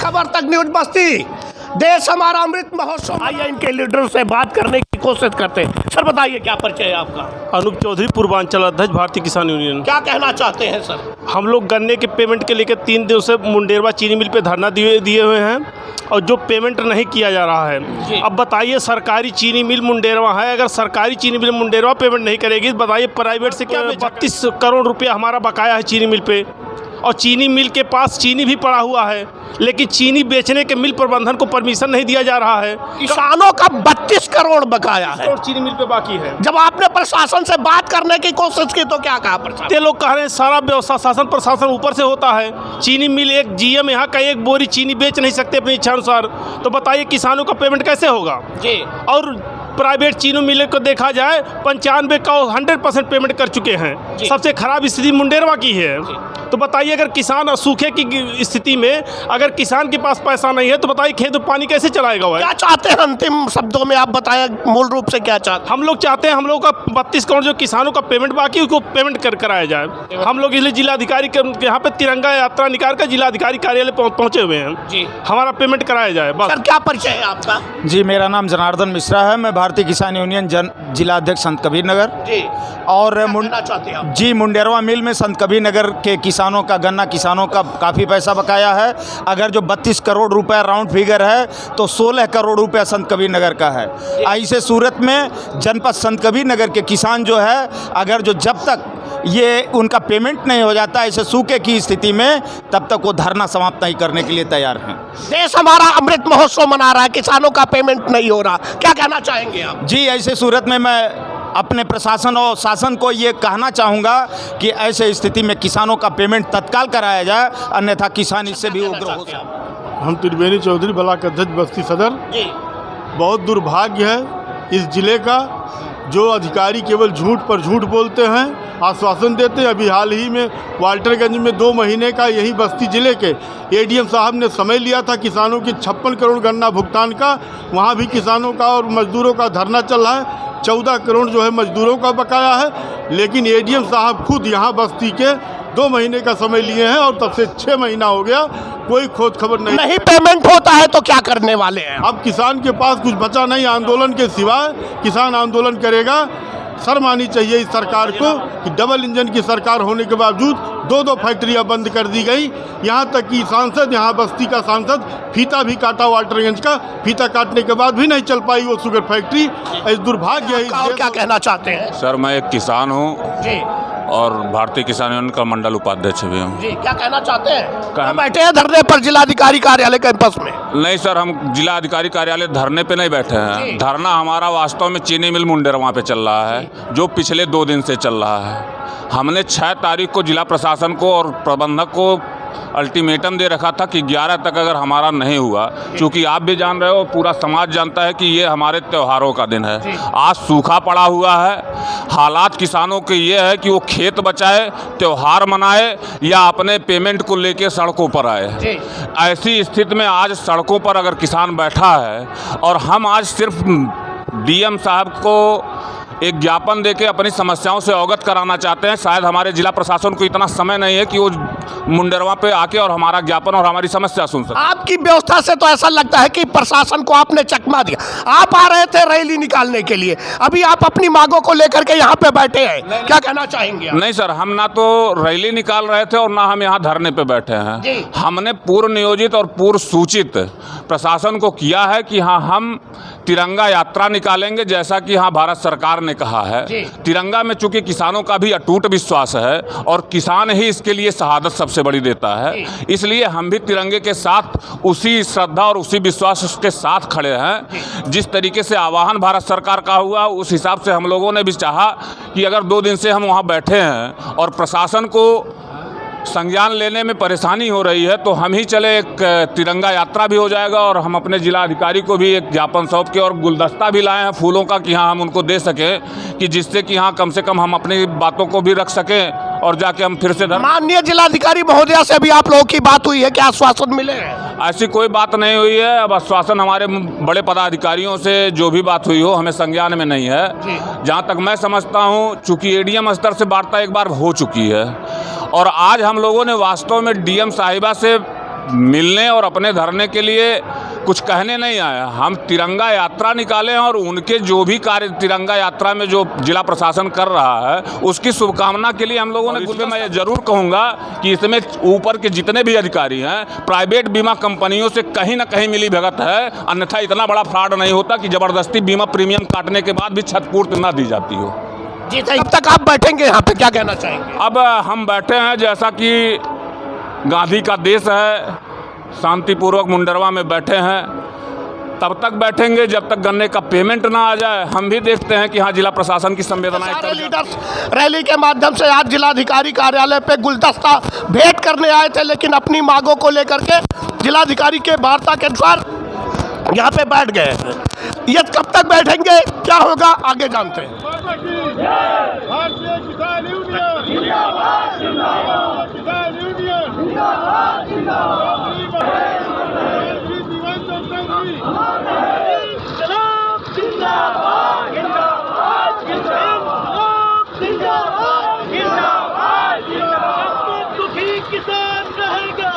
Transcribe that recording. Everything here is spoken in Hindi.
खबर तक न्यूज बस्ती। देश हमारा अमृत महोत्सव। आइए इनके लीडर से बात करने की कोशिश करते हैं। सर बताइए क्या परिचय है आपका? अनूप चौधरी, पूर्वांचल अध्यक्ष, भारतीय किसान यूनियन। क्या कहना चाहते हैं सर? हम लोग गन्ने के पेमेंट के लेकर 3 दिनों से मुंडेरवा चीनी मिल पे धरना दिए हुए हैं और जो पेमेंट नहीं किया जा रहा है। अब बताइए, सरकारी चीनी मिल मुंडेरवा है, अगर सरकारी चीनी मिल मुंडेरवा पेमेंट नहीं करेगी तो बताइए प्राइवेट से क्या? 32 करोड़ रुपया हमारा बकाया है चीनी मिल पे, और चीनी मिल के पास चीनी भी पड़ा हुआ है, लेकिन चीनी बेचने के मिल प्रबंधन को परमिशन नहीं दिया जा रहा है। किसानों का 32 करोड़ बकाया है और चीनी मिल पे बाकी है। जब आपने प्रशासन से बात करने की कोशिश की तो क्या कहा प्रशासन? ये लोग कह रहे हैं सारा व्यवस्था शासन प्रशासन ऊपर से होता है। चीनी मिल एक जीएम यहाँ का एक बोरी चीनी बेच नहीं सकते अपनी इच्छानुसार, तो बताइए किसानों का पेमेंट कैसे होगा? जी। और प्राइवेट चीनी मिलों को देखा जाए 95 का 100% पेमेंट कर चुके हैं। सबसे खराब स्थिति मुंडेरवा की है। तो बताइए, अगर किसान सूखे की स्थिति में अगर किसान के पास पैसा नहीं है तो बताइए खेत में पानी कैसे चलाएगा वह? क्या चाहते हैं अंतिम शब्दों में आप बताएं, मूल रूप से क्या चाहते हैं? हम लोग चाहते हैं हम लोग का 32 करोड़ जो किसानों का पेमेंट बाकी उसको पेमेंट कराया जाए। हम लोग इसलिए जिलाधिकारी के यहाँ पे तिरंगा यात्रा निकाल कर जिलाधिकारी कार्यालय पहुँचे हुए हैं जी, हमारा पेमेंट कराया जाए बस। सर क्या परिचय है आपका? जी, मेरा नाम जनार्दन मिश्रा है, मैं भारतीय किसान यूनियन जिला अध्यक्ष संत कबीर नगर जी। और चाहते हैं आप? जी, मुंडेरवा मिल में संत कबीर नगर के किसानों का गन्ना किसानों का काफ़ी पैसा बकाया है। अगर जो 32 करोड़ रुपया राउंड फिगर है तो 16 करोड़ रुपया संत कबीर नगर का है। ऐसे सूरत में जनपद संत कबीर नगर के किसान जो है, अगर जो जब तक ये उनका पेमेंट नहीं हो जाता ऐसे सूखे की स्थिति में, तब तक वो धरना समाप्त नहीं करने के लिए तैयार हैं। देश हमारा अमृत महोत्सव मना रहा है, किसानों का पेमेंट नहीं हो रहा, क्या कहना चाहेंगे आप? जी, ऐसे सूरत में मैं अपने प्रशासन और शासन को ये कहना चाहूँगा कि ऐसे स्थिति में किसानों का पेमेंट तत्काल कराया जाए, अन्यथा किसान इससे भी उग्र हो सकते हैं। हम त्रिवेणी चौधरी ब्लॉक अध्यक्ष बस्ती सदर। बहुत दुर्भाग्य है इस जिले का, जो अधिकारी केवल झूठ पर झूठ बोलते हैं, आश्वासन देते हैं। अभी हाल ही में वाल्टरगंज में 2 महीने का यही बस्ती जिले के एडीएम साहब ने समय लिया था किसानों की 56 करोड़ गन्ना भुगतान का। वहाँ भी किसानों का और मजदूरों का धरना चल रहा है। 14 करोड़ जो है मजदूरों का बकाया है, लेकिन एडीएम साहब खुद यहाँ बस्ती के 2 महीने का समय लिए हैं और तब से 6 महीना हो गया, कोई खोज खबर नहीं पेमेंट होता है तो क्या करने वाले हैं? अब किसान के पास कुछ बचा नहीं आंदोलन के सिवाय। किसान आंदोलन करेगा। शर्म आनी चाहिए इस सरकार को कि डबल इंजन की सरकार होने के बावजूद 2 फैक्ट्रियां बंद कर दी गई। यहाँ तक कि सांसद, यहाँ बस्ती का सांसद फीता भी काटा वाल्टरगंज का, फीता काटने के बाद भी नहीं चल पाई वो शुगर फैक्ट्री। इस दुर्भाग्य है। क्या कहना चाहते हैं? सर, मैं एक किसान हूँ जी, और भारतीय किसान यूनियन का मंडल उपाध्यक्ष भी हूँ जी। क्या कहना चाहते हैं? बैठे हैं धरने पर जिलाधिकारी कार्यालय कैंपस में? नहीं सर, हम जिलाधिकारी कार्यालय धरने पे नहीं बैठे हैं। धरना हमारा वास्तव में चीनी मिल मुंडेरवा पे चल रहा है, जो पिछले 2 दिन से चल रहा है। हमने 6 तारीख को जिला प्रशासन को और प्रबंधक को अल्टीमेटम दे रखा था कि 11 तक अगर हमारा नहीं हुआ, क्योंकि आप भी जान रहे हो, पूरा समाज जानता है कि ये हमारे त्योहारों का दिन है। आज सूखा पड़ा हुआ है। हालात किसानों के ये है कि वो खेत बचाए, त्योहार मनाए या अपने पेमेंट को लेके सड़कों पर आए। ऐसी स्थिति में आज सड़कों पर अगर किसान बैठा है और हम आज सिर्फ डीएम साहब को एक ज्ञापन देके अपनी समस्याओं से अवगत कराना चाहते हैं। शायद हमारे जिला प्रशासन को इतना समय नहीं है कि वो मुंडेरवा पे आके और हमारा ज्ञापन और हमारी समस्या सुन सके। आपकी व्यवस्था से तो ऐसा लगता है कि प्रशासन को आपने चकमा दिया। आप आ रहे थे रैली निकालने के लिए, अभी आप अपनी मांगों को लेकर के यहाँ पे बैठे हैं, क्या कहना चाहेंगे? नहीं सर, हम ना तो रैली निकाल रहे थे और ना हम यहाँ धरने पे बैठे हैं। हमने पूर्व नियोजित और पूर्व सूचित प्रशासन को किया है कि हाँ, हम तिरंगा यात्रा निकालेंगे, जैसा कि हाँ भारत सरकार ने कहा है। तिरंगा में चूंकि किसानों का भी अटूट विश्वास है और किसान ही इसके लिए शहादत सबसे बड़ी देता है, इसलिए हम भी तिरंगे के साथ उसी श्रद्धा और उसी विश्वास के साथ खड़े हैं। जिस तरीके से आह्वान भारत सरकार का हुआ, उस हिसाब से हम लोगों ने भी चाहा कि अगर 2 दिन से हम वहाँ बैठे हैं और प्रशासन को संज्ञान लेने में परेशानी हो रही है, तो हम ही चले, एक तिरंगा यात्रा भी हो जाएगा और हम अपने जिला अधिकारी को भी एक ज्ञापन सौंप के और गुलदस्ता भी लाए हैं फूलों का कि हाँ हम उनको दे सकें, कि जिससे कि हाँ कम से कम हम अपनी बातों को भी रख सकें और जाके हम फिर से माननीय जिलाधिकारी महोदया से भी आप लोगों की बात हुई है, क्या आश्वासन मिले हैं? ऐसी कोई बात नहीं हुई है। अब आश्वासन हमारे बड़े पदाधिकारियों से जो भी बात हुई हो हमें संज्ञान में नहीं है। जहाँ तक मैं समझता हूँ, चूँकि एडीएम स्तर से वार्ता एक बार हो चुकी है और आज हम लोगों ने वास्तव में डीएम साहिबा से मिलने और अपने धरने के लिए कुछ कहने नहीं आए। हम तिरंगा यात्रा निकाले हैं और उनके जो भी कार्य तिरंगा यात्रा में जो जिला प्रशासन कर रहा है उसकी शुभकामना के लिए हम लोगों ने, मैं ये ज़रूर कहूँगा कि इसमें ऊपर के जितने भी अधिकारी हैं प्राइवेट बीमा कंपनियों से कहीं ना कहीं मिली भगत है, अन्यथा इतना बड़ा फ्रॉड नहीं होता कि ज़बरदस्ती बीमा प्रीमियम काटने के बाद भी क्षतिपूर्ति ना दी जाती हो। जी तब तक आप बैठेंगे यहाँ पे, क्या कहना चाहेंगे? अब हम बैठे हैं जैसा कि गांधी का देश है, शांतिपूर्वक मुंडेरवा में बैठे हैं, तब तक बैठेंगे जब तक गन्ने का पेमेंट ना आ जाए। हम भी देखते हैं कि हाँ जिला प्रशासन की संवेदनाएं। सारे लीडर्स रैली के माध्यम से आज जिलाधिकारी कार्यालय पे गुलदस्ता भेंट करने आए थे, लेकिन अपनी मांगों को लेकर के जिलाधिकारी के वार्ता के अनुसार यहाँ पे बैठ गए। ये कब तक बैठेंगे, क्या होगा, आगे जानते हैं। किसान रहेगा।